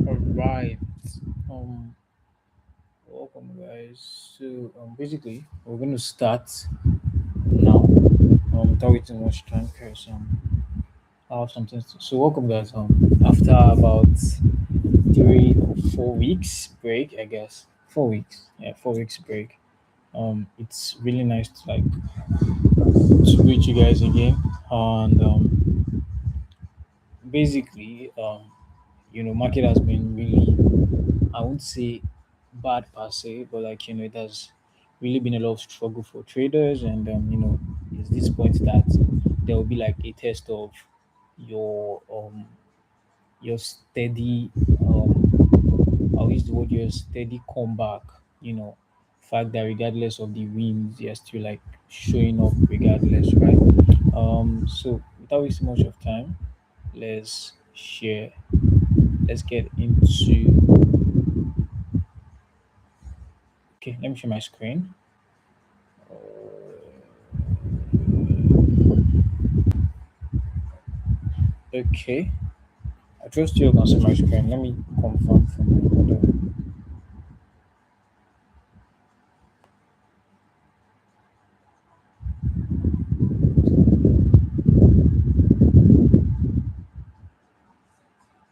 All right. Um, Welcome, guys. So, basically, we're going to start now. Without wasting much time, because I have something. So, welcome, guys. After about 3 or 4 weeks break, I guess 4 weeks. Yeah, 4 weeks break. It's really nice to greet you guys again. And basically, market has been really, I won't say bad per se, but it has really been a lot of struggle for traders, and it's this point that there will be like a test of your your steady I'll use the word your steady comeback. You know, fact that regardless of the wins, you're still like showing up regardless, right? So without wasting much of time, let's share. Let's get into. Okay, let me share my screen. Okay, I trust you can see my screen. Let me confirm from my other.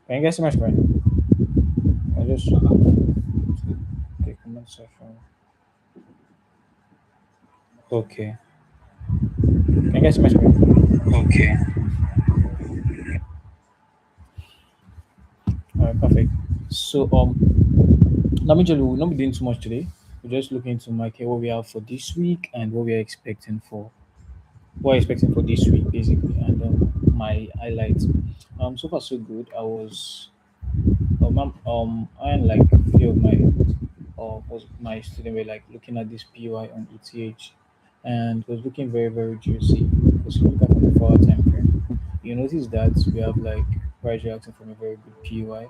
Can you guys see my screen? I just okay, comment section. Okay, can you guys see my screen? Okay. All right, perfect. So let me tell you, we'll not be doing too much today. We're just looking to market what we have for this week and what we are expecting for what we're expecting for this week, basically, and my highlights. So far so good. I and like a few of my was my student were like looking at this PUI on ETH, and it was looking very very juicy. Because if you look at from the 4 hour time frame, you notice that we have like price reacting from a very good PUI,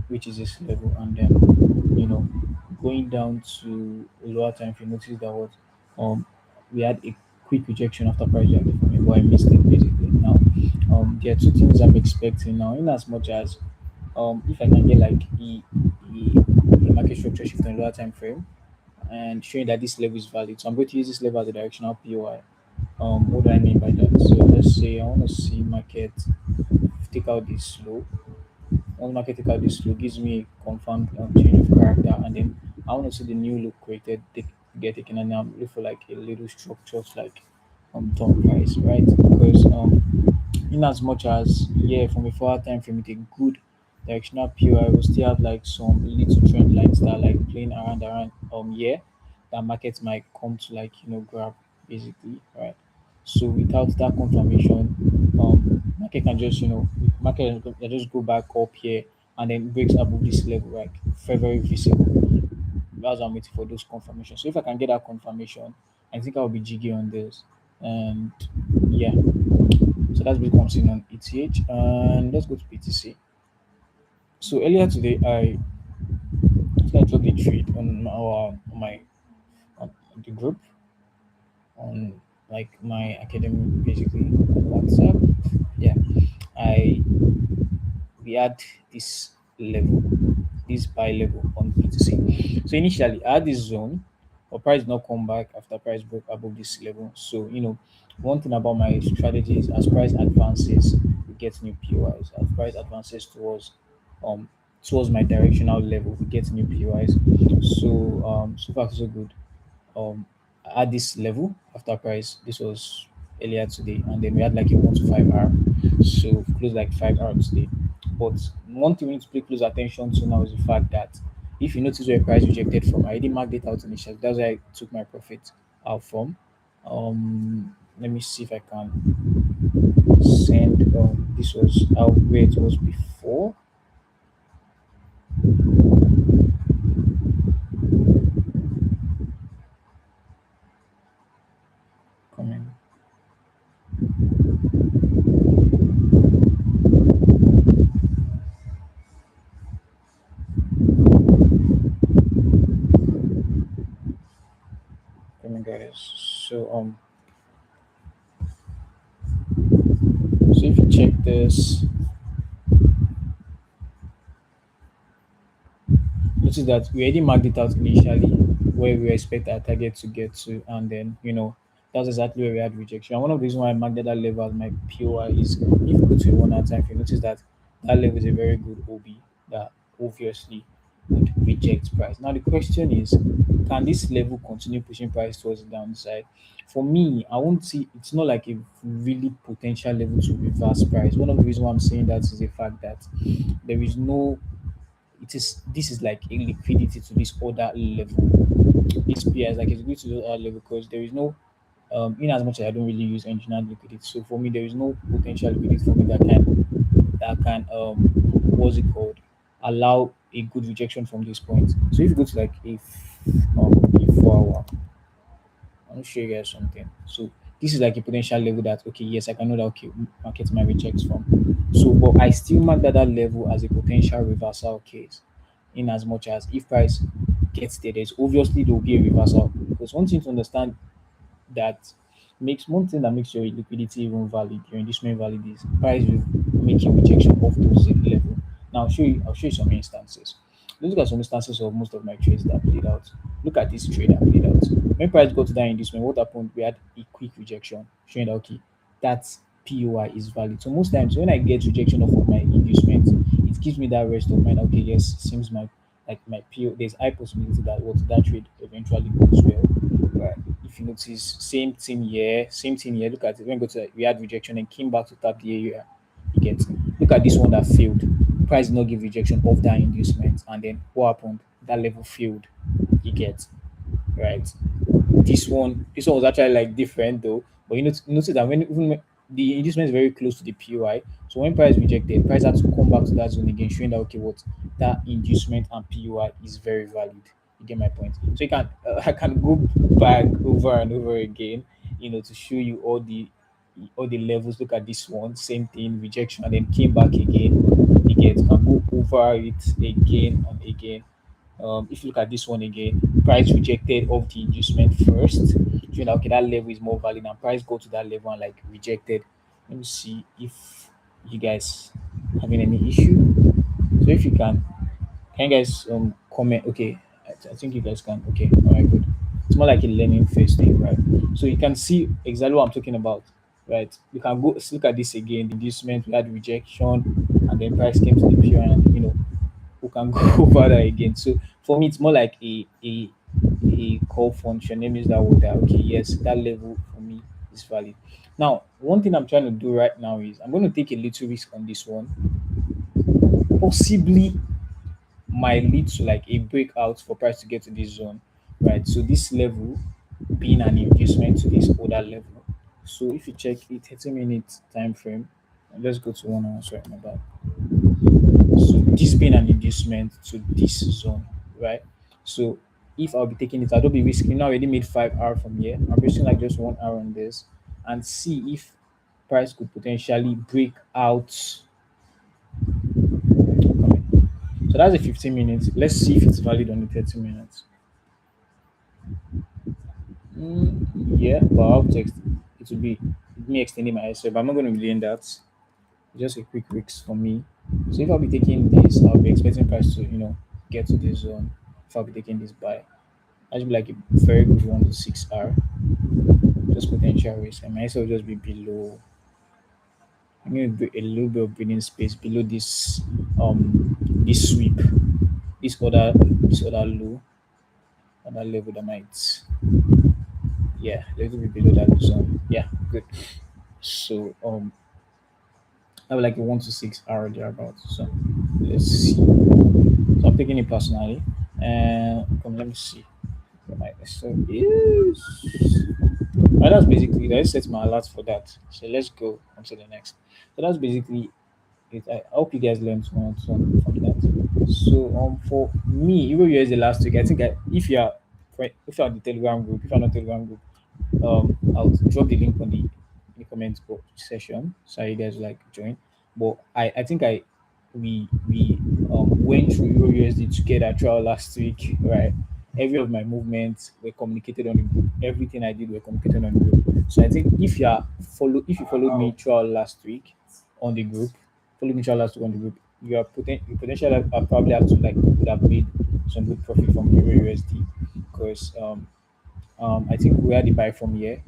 which is this level, and then going down to a lower time frame, notice that what we had a quick rejection after price reacting from it, but I missed it basically. Now, there are two things I'm expecting now, in as much as if I can get like a market structure shift on lower time frame and showing that this level is valid. So I'm going to use this level as a directional POI. What do I mean by that? So let's say I want to see market take out this low. Once market take out this low, gives me a confirmed change of character, and then I want to see the new look created get taken, and I'm looking for like a little structure like top price, right? Because in as much as yeah, from a forward time frame with a good directional POI, will still have like some little trend lines that are like playing around here that markets might come to like grab basically, right? So without that confirmation, market can just market can just go back up here and then breaks above this level, like very, very visible. That's why I'm waiting for those confirmations. So if I can get that confirmation, I think I'll be jiggy on this. And yeah, so that's been comes in on ETH. And let's go to BTC. So earlier today, I dropped a trade on my on the group on like my academy basically on WhatsApp. Yeah, I we had this level, this buy level on BTC. So initially, I had this zone, but price did not come back after price broke above this level. So one thing about my strategy is as price advances, we get new POIs. As price advances um towards my directional level, we get new POIs. So so far so good. At this level after price. This was earlier today, and then we had like a 1 to 5 hour, so close like 5 hour today. But one thing we need to pay close attention to now is the fact that if you notice where price rejected from, I already marked it out initially. That's where I took my profit out from. Let me see if I can send. This was out where it was before. Coming, coming, guys. So if you check this, notice that we already marked it out initially where we expect our target to get to, and then that's exactly where we had rejection. And one of the reasons why I marked that level as my POI is if you go to a 1 hour time, you notice that that level is a very good OB that obviously would reject price. Now the question is, can this level continue pushing price towards the downside? For me, I won't see it's not like a really potential level to reverse price. One of the reasons why I'm saying that is the fact that there is no this is like a liquidity to this other level. This PI is like it's good to the other level because there is no in as much as I don't really use engineered liquidity. So for me there is no potential liquidity for me that can what's it called allow a good rejection from this point. So if you go to like a 4 hour, I'll show you guys something. So this is like a potential level that okay, yes, I can know that okay, market might reject from. So but I still mark that level as a potential reversal case. In as much as if price gets there, there's obviously there will be a reversal. Because one thing to understand that makes one thing that makes your liquidity even valid, your inducement valid is price will make a rejection of those level. Now I'll show you some instances. Let's look at some instances of most of my trades that played out. Look at this trade that played out. When price got to that inducement, what happened? We had a quick rejection, showing that okay, that POI is valid. So most times when I get rejection of my inducement, it gives me that rest of mind. Okay, yes, seems my PO. There's high possibility that what that trade eventually goes well. Right. If you notice, same thing here. Look at it. When we go to we had rejection and came back to tap the area. You get. Look at this one that failed. Price did not give rejection of that inducement, and then what happened? That level failed. You get right. This one was actually like different though. But notice that even when the inducement is very close to the POI, so when price rejected, price had to come back to that zone again, showing that okay, what that inducement and POI is very valid. You get my point. So you can I can go back over and over again, to show you all the levels. Look at this one, same thing, rejection, and then came back again. You get can go over it again and again. If you look at this one again, price rejected of the inducement first, showing that okay, that level is more valid, and price go to that level and like rejected. Let me see if you guys having any issue. So if you can you guys comment? Okay, I think you guys can. Okay, all right, good. It's more like a learning phase thing, right? So you can see exactly what I'm talking about, right? You can go look at this again. The inducement we had rejection, and then price came to the pure, and who can go over that again. So for me, it's more like a call function. Let me use that word. That okay, yes, that level for me is valid. Now, one thing I'm trying to do right now is I'm going to take a little risk on this one. Possibly might lead to like a breakout for price to get to this zone, right? So this level being an inducement to this other level. So if you check a 30-minute time frame, let's go to 1 hour. Sorry, my bad. So this being an inducement to this zone, right? So if I'll be taking it, I don't be risking. You know, I already made 5 hour from here. I'm risking like just 1 hour on this, and see if price could potentially break out. Coming. So that's a 15 minutes. Let's see if it's valid on the 30 minutes. Yeah, but I'll text. It will be me extending my SL, but I'm not going to be doing that. Just a quick fix for me. So if I'll be taking this, I'll be expecting price to get to this zone. If I'll be taking this buy, that should be like a very good 1 to 6 hour. Just potential risk. I might as well just be below. I'm going to be a little bit of breathing space below this sweep, this other low, other level that might, yeah, a little bit below that zone. Yeah, good. So I have like a 1 to 6 hour thereabouts. So let's see. So I'm taking it personally. And come, let me see where my SL is. And that's basically let's set my alert for that. So let's go on to the next. So that's basically it. I hope you guys learned something from that. So for me, even yesterday last week, I think if you are if you're on the Telegram group, if you're not Telegram group, I'll drop the link on the comment box session so you guys like join. But I think we went through Euro USD together throughout last week, right? Every of my movements were communicated on the group. Everything I did were communicated on the group. So I think if you followed me throughout last week on the group, follow me throughout last week on the group, you potentially probably have to like would have made some good profit from Euro USD because I think we had the buy from here.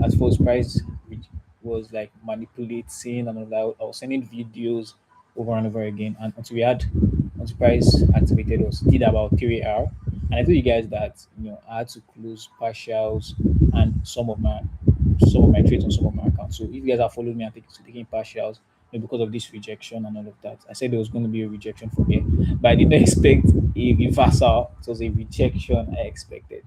At first price which was like manipulating and all that. I was sending videos over and over again, and until price activated us, did about 3 hour. And I told you guys that I had to close partials and some of my trades on some of my accounts. So if you guys have followed me and taking partials, because of this rejection and all of that, I said there was going to be a rejection from here, but I did not expect a reversal. It was a rejection I expected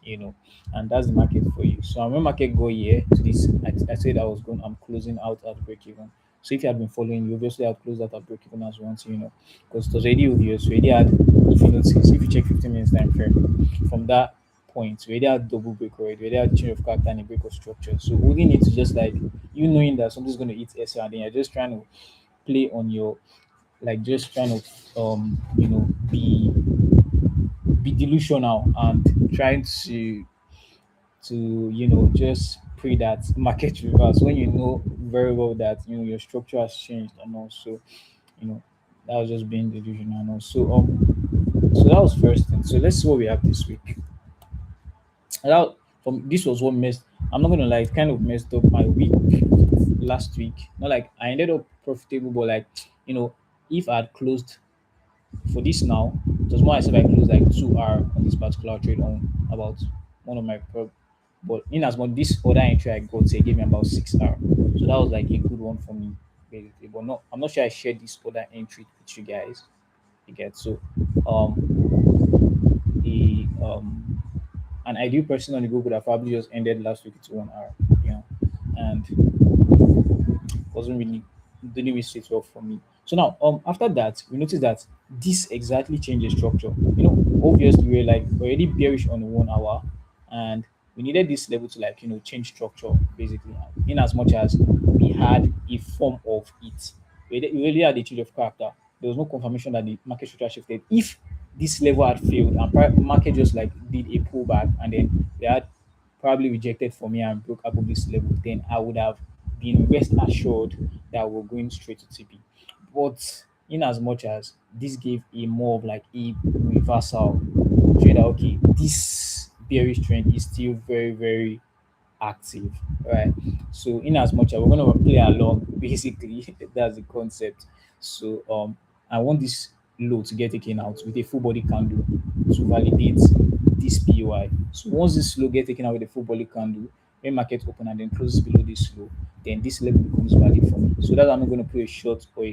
you know, and that's the market for you. So when market go here to this, I said I'm closing out at break even. So if you had been following, you obviously had closed out at break even as once, because it was already obvious. We already had, if you notice, if you check 15 minutes time frame, from that point, we already had double break already. We already had change of character and a break of structure. So we only need to just like you knowing that something's going to eat SL, and then you're just trying to play on your like just trying to be delusional and trying to just pray that market reverse when you know very well that your structure has changed. And also you know that was just being delusional. And also so that was first thing. So let's see what we have this week. That from this was what messed, I'm not gonna lie, it kind of messed up my week last week. Not like I ended up profitable, but like you know if I had closed for this now, it was more as if I closed like 2 hour on this particular trade on about one of my but in as much this other entry I got, say, gave me about 6 hour. So that was like a good one for me, basically. But no, I'm not sure I shared this other entry with you guys. You get so the an ideal person on the group would have probably just ended last week to 1 hour, and wasn't really didn't really sit well for me. So now, after that, we noticed that this exactly changes structure. Obviously we were like already bearish on the 1 hour, and we needed this level to like change structure basically. In as much as we had a form of it, we really had a change of character. There was no confirmation that the market structure shifted. If this level had failed and market just like did a pullback and then they had probably rejected for me and broke above this level, then I would have been rest assured that we're going straight to TP. But in as much as this gave a more of like a reversal, showing that okay, this bearish trend is still very, very active, right? So in as much as we're gonna play along, basically that's the concept. So I want this low to get taken out with a full body candle to validate this POI. So once this low get taken out with a full body candle, when market open and then closes below this low, then this level becomes valid for me. So that's how I'm going to play a short or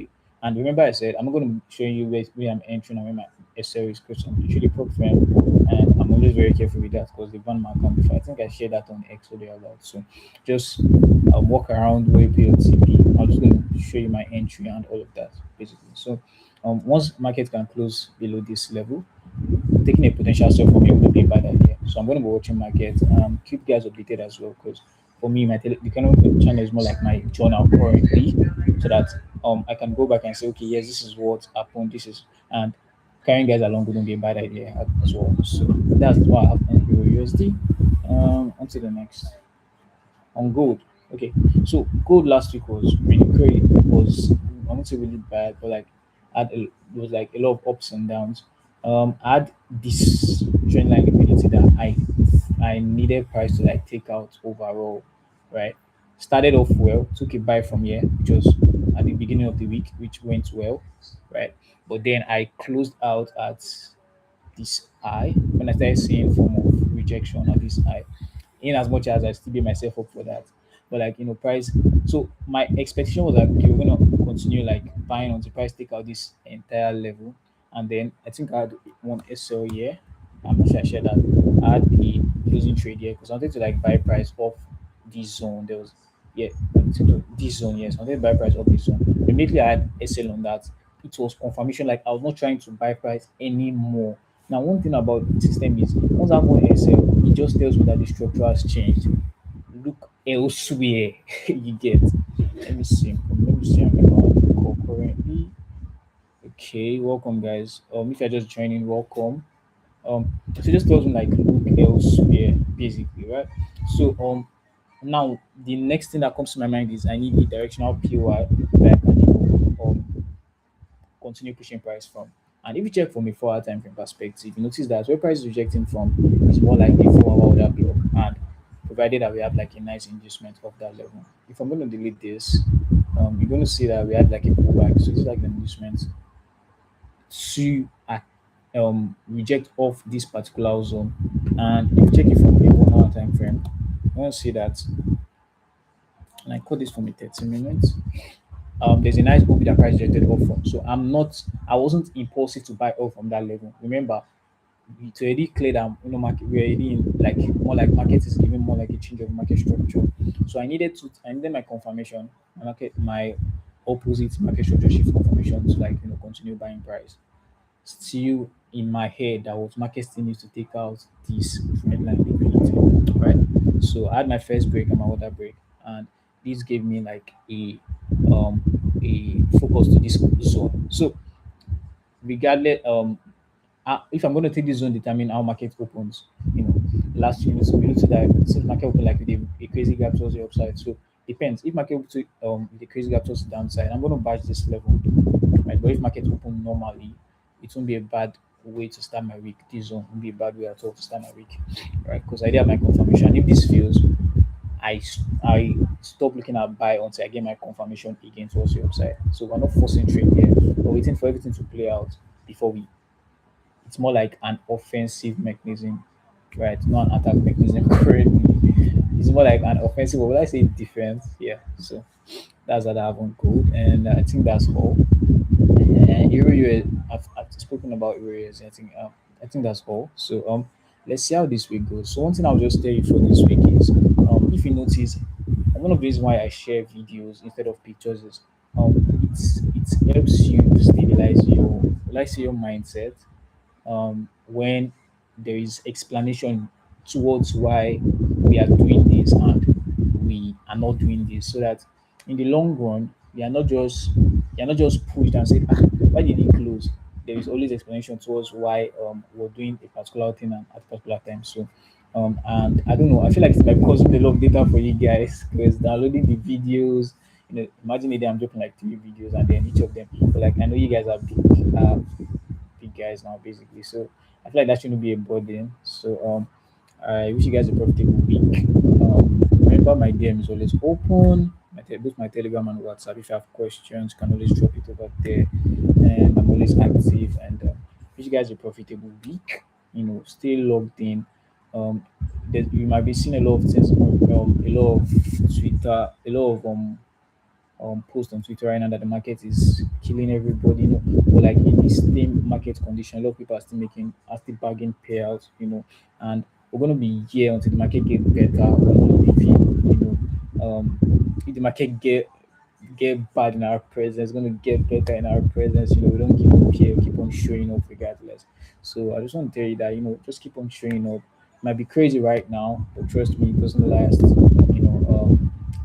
and remember I said I'm not going to show you where I'm entering and SL is because I'm literally prop firm, and I'm always very careful with that because they banned my account before. I think I shared that on X or thereabout. So just walk around WebP or TP. I'm just going to show you my entry and all of that basically. So once market can close below this level, taking a potential sell for me would be a bad idea. So I'm going to be watching market. Keep guys updated as well because for me, the kind of channel is more like my journal currently, so that I can go back and say, okay, yes, this is what happened. This is and carrying guys along wouldn't be a bad idea as well. So that's what I have on Euro USD. On to the next on gold. Okay, so gold last week was really great. It was I won't say really bad, but like it was like a lot of ups and downs. I had this trend line liquidity that I needed price to like take out overall, right? Started off well, took a buy from here, which was at the beginning of the week, which went well, right? But then I closed out at this high when I started seeing form of rejection at this high. In as much as I still beat myself up for that. But like price. So my expectation was that okay, we're gonna continue like buying until price take out this entire level. And then I think I had one SL here. I'm not sure I shared that. I had a losing trade here because I wanted to like buy price off this zone. There was yeah, this zone, yes. I wanted to buy price off this zone. Immediately I had SL on that. It was confirmation, like I was not trying to buy price anymore. Now, one thing about the system is once I have one SL, it just tells me that the structure has changed. Look elsewhere, you get. Let me see. Let me see. I'm gonna call currently. Okay, welcome guys. If you're just joining, welcome. So it just tells me like look elsewhere, basically, right? So now the next thing that comes to my mind is I need a directional PY that I can continue pushing price from. And if you check from a 4 hour time frame perspective, you notice that where price is rejecting from is more like a 4 hour order block. And provided that we have like a nice inducement of that level. If I'm going to delete this, you're going to see that we had like a pullback. So it's like the inducement to reject off this particular zone. And if you check it from a 1 hour time frame, you're going to see that, and I call this from a 30 minutes. There's a nice OP that price rejected off from. So I wasn't impulsive to buy off from that level. Remember, it's already clear that market we're already in like more like market is giving more like a change of market structure. So I needed my confirmation, my opposite market structure shift confirmation to like continue buying price. Still in my head that was market still needs to take out this trend line liquidity, right? So I had my first break and my other break, and this gave me like um a focus to this zone. So regardless, if I'm going to take this zone, determine how market opens. Last few minutes we look to that since market open like with a crazy gap towards the upside. So depends. If market open to with a crazy gap towards the downside, I'm going to batch this level, right? But if market open normally, it won't be a bad way to start my week. This zone won't be a bad way at all to start my week, right? Because I did have my confirmation. If this fails, I stop looking at buy until I get my confirmation again towards the upside. So we're not forcing trade here. We're waiting for everything to play out before we it's more like an offensive mechanism, right? Not an attack mechanism currently. It's more like an offensive, or would I say defense? Yeah. So that's what I have on gold, and I think that's all. And Euro US, I've spoken about Euro US. I think that's all. So let's see how this week goes. So one thing I'll just tell you for this week is if you notice, one of the reasons why I share videos instead of pictures is it helps you stabilize your let's say your mindset when there is explanation towards why we are doing this and we are not doing this, so that in the long run you are not just pushed and said, why did it close? There is always explanation towards why we're doing a particular thing and at a particular time. So and I don't know, I feel like it's like causing a lot of data for you guys because downloading the videos, imagine maybe I'm dropping like 3 videos and then each of them, but like I know you guys are big guys now, basically. So I feel like that shouldn't be a burden. So I wish you guys a profitable week. Remember my DM is always open. Both my Telegram and WhatsApp. If you have questions, you can always drop it over there. And I'm always active. And wish you guys a profitable week. Stay logged in. Um, you might be seeing a lot of things, a lot of Twitter, a lot of post on Twitter right now that the market is killing everybody, but like in this same market condition, a lot of people are still bagging payouts, and we're gonna be here until the market get better. We're not leaving, if the market get bad in our presence, it's gonna get better in our presence. We don't give up here, keep on showing up regardless. So I just want to tell you that, just keep on showing up. Might be crazy right now, but trust me, it doesn't last.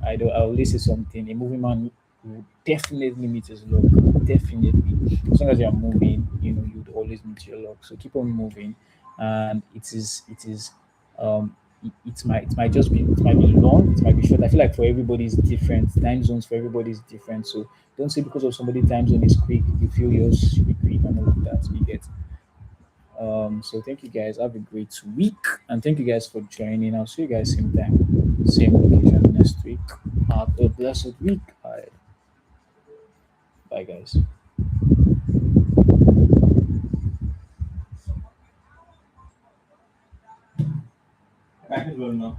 I always say something. A moving man will definitely meet his luck. Definitely. As long as you're moving, you'd always meet your luck. So keep on moving. And it is it might be long, it might be short. I feel like for everybody is different. Time zones for everybody is different. So don't say because of somebody time zone is quick, you feel yours should be quick and all of that. You get. So thank you guys. Have a great week, and thank you guys for joining. I'll see you guys same time, same location next week. Have a blessed week. Alright, bye guys. I can go now.